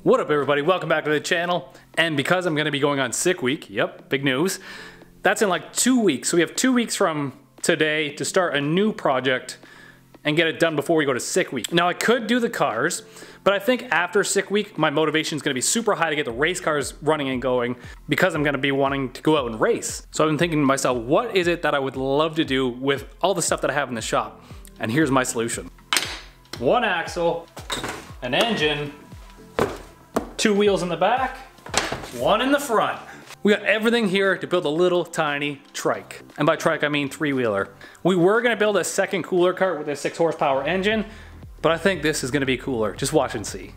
What up everybody, welcome back to the channel. And because I'm gonna be going on sick week, yep, big news, that's in like 2 weeks. So we have 2 weeks from today to start a new project and get it done before we go to sick week. Now I could do the cars, but I think after sick week, my motivation is gonna be super high to get the race cars running and going because I'm gonna be wanting to go out and race. So I've been thinking to myself, what is it that I would love to do with all the stuff that I have in the shop? And here's my solution. One axle, an engine, 2 wheels in the back, 1 in the front. We got everything here to build a little tiny trike. And by trike, I mean 3-wheeler. We were gonna build a second cooler cart with a 6 horsepower engine, but I think this is gonna be cooler. Just watch and see.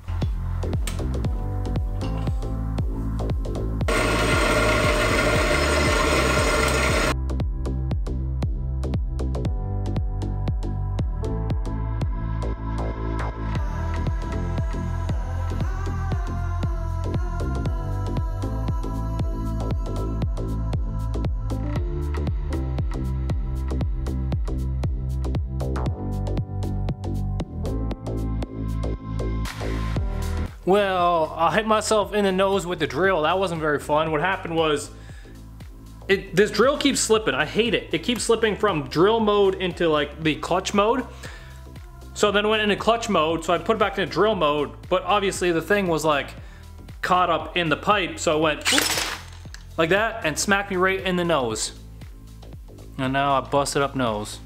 Well, I hit myself in the nose with the drill. That wasn't very fun. What happened was, this drill keeps slipping. I hate it. It keeps slipping from drill mode into like the clutch mode. So then it went into clutch mode, so I put it back into drill mode, but obviously the thing was like caught up in the pipe, so it went whoop, like that and smacked me right in the nose. And now I busted up nose.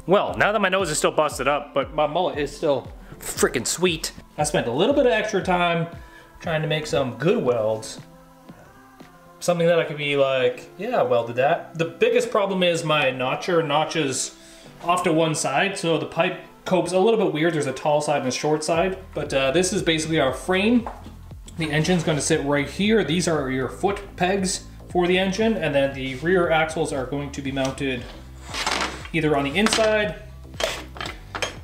Well, now that my nose is still busted up, but my mullet is still freaking sweet. I spent a little bit of extra time trying to make some good welds. Something that I could be like, yeah, I welded that. The biggest problem is my notcher notches off to one side, so the pipe cope's a little bit weird. There's a tall side and a short side, but this is basically our frame. The engine's gonna sit right here. These are your foot pegs for the engine, and then the rear axles are going to be mounted either on the inside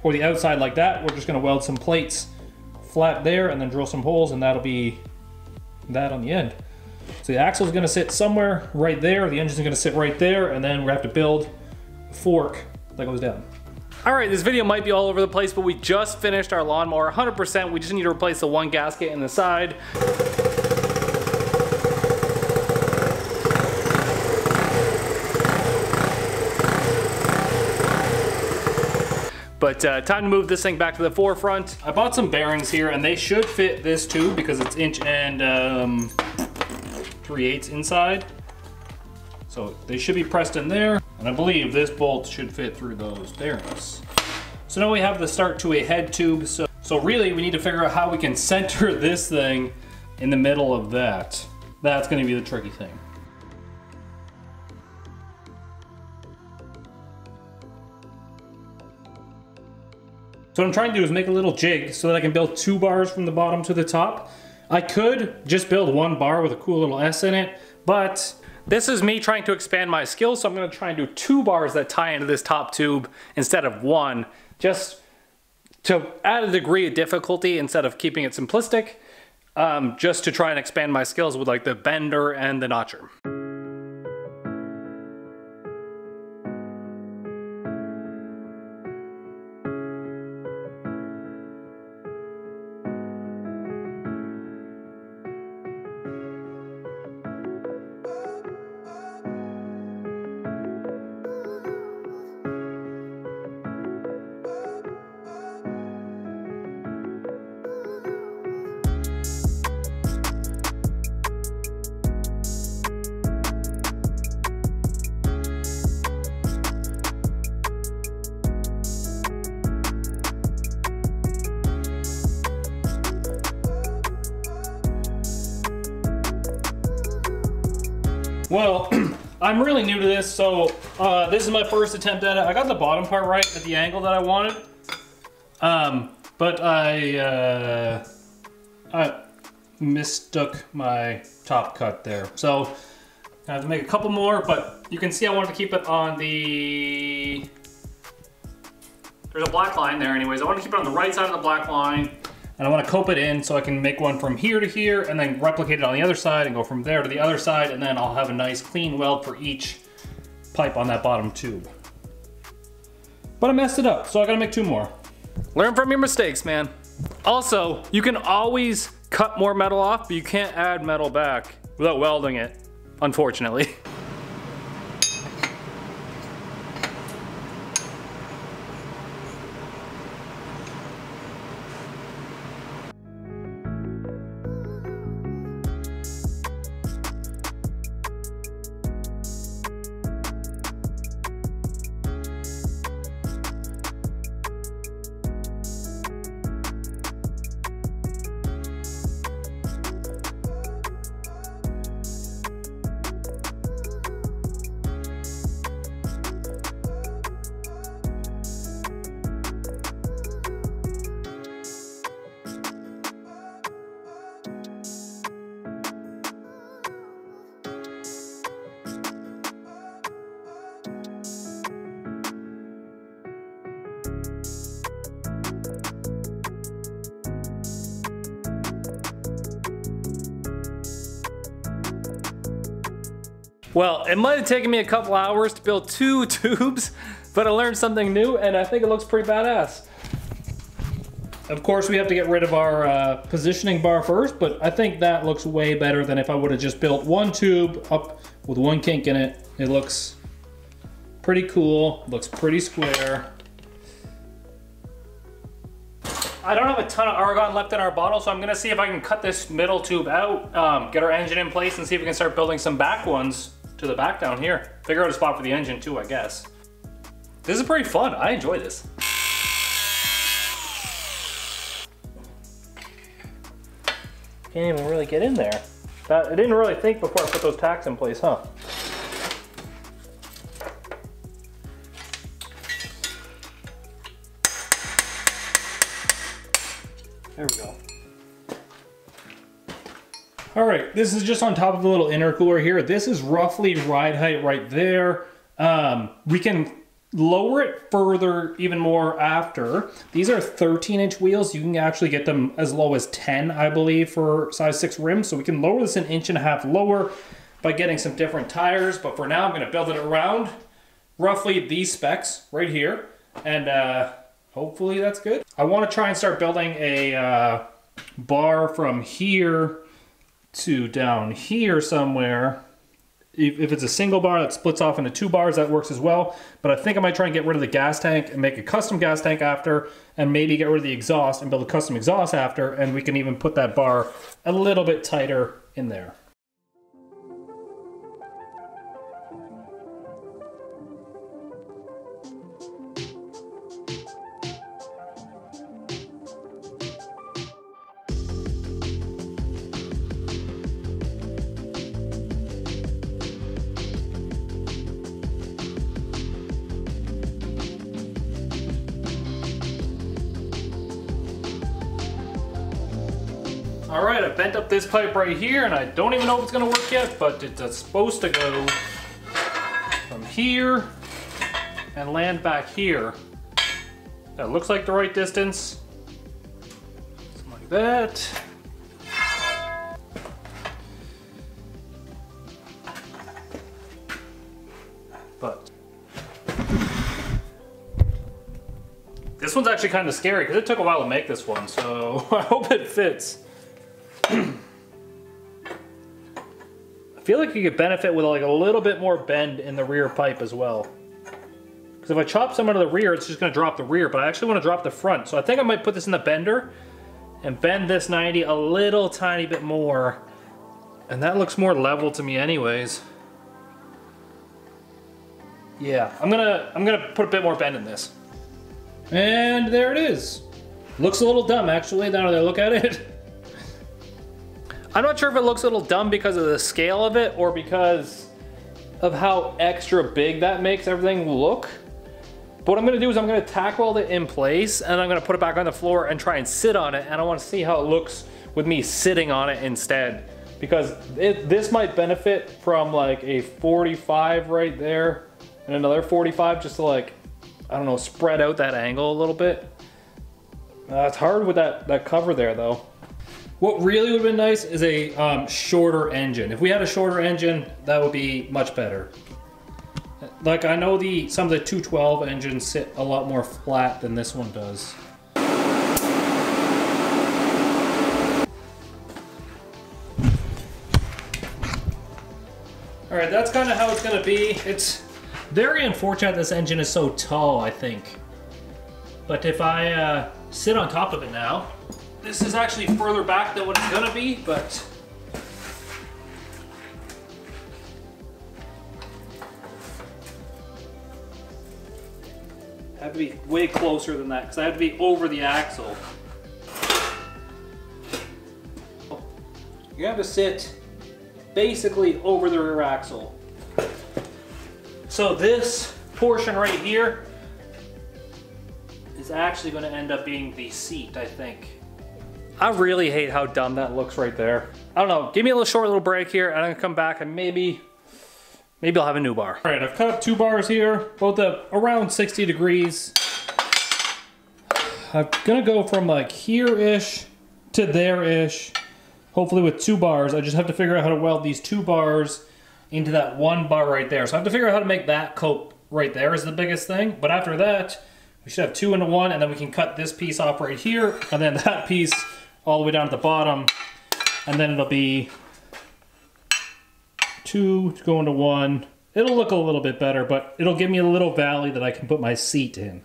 or the outside like that. We're just gonna weld some plates flat there and then drill some holes, and that'll be that on the end. So the axle is gonna sit somewhere right there, the engine's gonna sit right there, and then we have to build a fork that goes down. All right, this video might be all over the place, but we just finished our lawnmower 100%. We just need to replace the one gasket in the side. But time to move this thing back to the forefront. I bought some bearings here and they should fit this tube because it's 1 3/8 inside. So they should be pressed in there. And I believe this bolt should fit through those bearings. So now we have the start to a head tube. So really we need to figure out how we can center this thing in the middle of that. That's gonna be the tricky thing. So what I'm trying to do is make a little jig so that I can build 2 bars from the bottom to the top. I could just build 1 bar with a cool little S in it, but this is me trying to expand my skills, so I'm gonna try and do 2 bars that tie into this top tube instead of 1, just to add a degree of difficulty instead of keeping it simplistic, just to try and expand my skills with like the bender and the notcher. Well, I'm really new to this, so This is my first attempt at it. I got the bottom part right at the angle that I wanted. But I mistook my top cut there. So I have to make a couple more, but you can see I wanted to keep it on the, there's a black line there anyways. I want to keep it on the right side of the black line, and I want to cope it in so I can make one from here to here and then replicate it on the other side and go from there to the other side, and then I'll have a nice clean weld for each pipe on that bottom tube. But I messed it up, so I gotta make 2 more. Learn from your mistakes, man. Also, you can always cut more metal off, but you can't add metal back without welding it, unfortunately. Well, it might have taken me a couple hours to build 2 tubes, but I learned something new and I think it looks pretty badass. Of course, we have to get rid of our positioning bar first, but I think that looks way better than if I would have just built 1 tube up with 1 kink in it. It looks pretty cool, looks pretty square. I don't have a ton of argon left in our bottle, so I'm gonna see if I can cut this middle tube out, get our engine in place, and see if we can start building some back ones to the back down here. Figure out a spot for the engine too, I guess. This is pretty fun, I enjoy this. Can't even really get in there. I didn't really think before I put those tacks in place, huh? There we go. All right, this is just on top of the little intercooler here. This is roughly ride height right there. We can lower it further even more after. These are 13-inch wheels. You can actually get them as low as 10, I believe, for size 6 rims. So we can lower this 1.5 inches lower by getting some different tires. But for now, I'm gonna build it around roughly these specs right here. And hopefully that's good. I wanna try and start building a bar from here to down here somewhere. If it's a single bar that splits off into 2 bars, that works as well. But I think I might try and get rid of the gas tank and make a custom gas tank after, and maybe get rid of the exhaust and build a custom exhaust after, and we can even put that bar a little bit tighter in there. All right, I bent up this pipe right here, and I don't even know if it's gonna work yet, but it's supposed to go from here and land back here. That looks like the right distance. Something like that. But this one's actually kind of scary because it took a while to make this one, so I hope it fits. I feel like you could benefit with like a little bit more bend in the rear pipe as well. Because if I chop some out of the rear, it's just going to drop the rear, but I actually want to drop the front. So I think I might put this in the bender and bend this 90 a little tiny bit more. And that looks more level to me anyways. Yeah, I'm gonna put a bit more bend in this. And there it is. Looks a little dumb actually, now that I look at it. I'm not sure if it looks a little dumb because of the scale of it or because of how extra big that makes everything look. But what I'm gonna do is I'm gonna tack weld it in place and I'm gonna put it back on the floor and try and sit on it, and I wanna see how it looks with me sitting on it instead. Because this might benefit from like a 45 right there and another 45 just to like, I don't know, spread out that angle a little bit. It's hard with that cover there though. What really would have been nice is a shorter engine. If we had a shorter engine, that would be much better. Like I know some of the 212 engines sit a lot more flat than this one does. All right, that's kind of how it's gonna be. It's very unfortunate this engine is so tall, I think. But if I sit on top of it now, this is actually further back than what it's gonna be, but I have to be way closer than that because I have to be over the axle. You have to sit basically over the rear axle. So this portion right here is actually going to end up being the seat, I think. I really hate how dumb that looks right there. I don't know, give me a short little break here and I'm gonna come back and maybe I'll have a new bar. All right, I've cut up 2 bars here, both at around 60 degrees. I'm gonna go from like here-ish to there-ish, hopefully with 2 bars. I just have to figure out how to weld these 2 bars into that 1 bar right there. So I have to figure out how to make that cope right there is the biggest thing. But after that, we should have 2 into 1, and then we can cut this piece off right here, and then that piece all the way down to the bottom, and then it'll be 2 to go into 1. It'll look a little bit better, but it'll give me a little valley that I can put my seat in.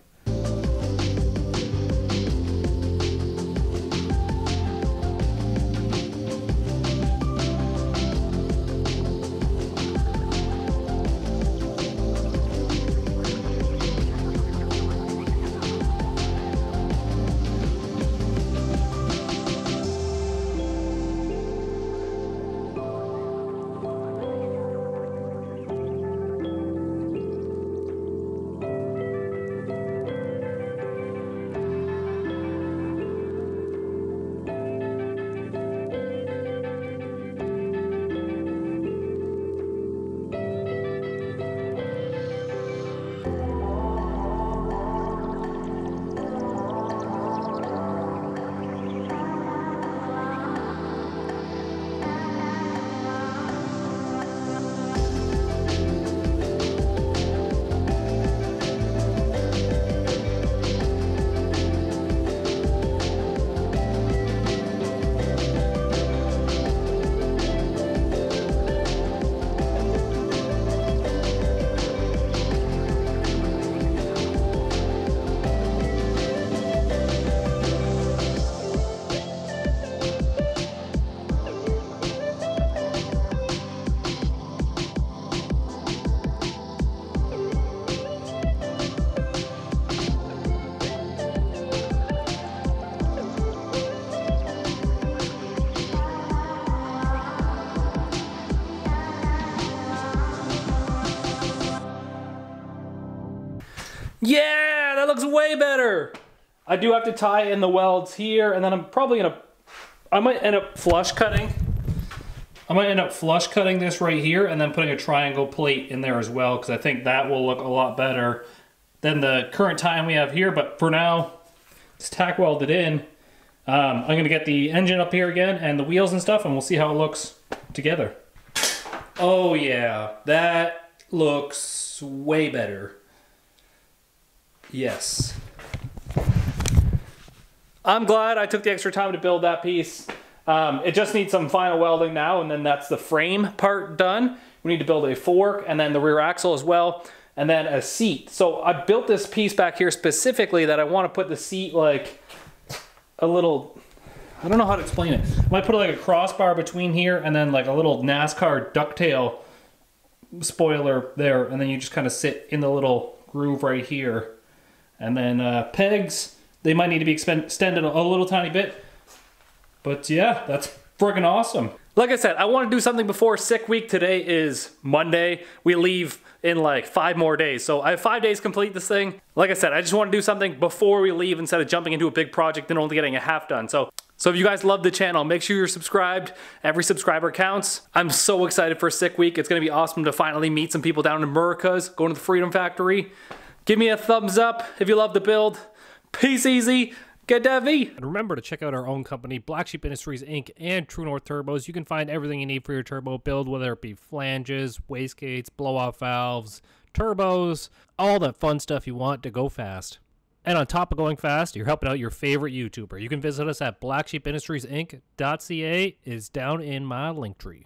Yeah, that looks way better. I do have to tie in the welds here, and then I might end up flush cutting. I might end up flush cutting this right here and then putting a triangle plate in there as well, because I think that will look a lot better than the current tie-in we have here. But for now, it's tack welded in. I'm gonna get the engine up here again and the wheels and stuff, and we'll see how it looks together. Oh yeah, that looks way better. Yes. I'm glad I took the extra time to build that piece. It just needs some final welding now, and then that's the frame part done. We need to build a fork and then the rear axle as well, and then a seat. So I built this piece back here specifically that I want to put the seat like a little, I don't know how to explain it. I might put like a crossbar between here and then like a little NASCAR ducktail spoiler there, and then you just kind of sit in the little groove right here. And then pegs, they might need to be extended a little tiny bit. But yeah, that's friggin' awesome. Like I said, I want to do something before sick week. Today is Monday. We leave in like 5 more days. So I have 5 days to complete this thing. Like I said, I just want to do something before we leave instead of jumping into a big project and only getting a half done. So if you guys love the channel, make sure you're subscribed. Every subscriber counts. I'm so excited for sick week. It's going to be awesome to finally meet some people down in Americas, going to the Freedom Factory. Give me a thumbs up if you love the build. Peace easy. Get that V. And remember to check out our own company, Black Sheep Industries Inc. and True North Turbos. You can find everything you need for your turbo build, whether it be flanges, wastegates, blow-off valves, turbos, all that fun stuff you want to go fast. And on top of going fast, you're helping out your favorite YouTuber. You can visit us at blacksheepindustriesinc.ca is down in my link tree.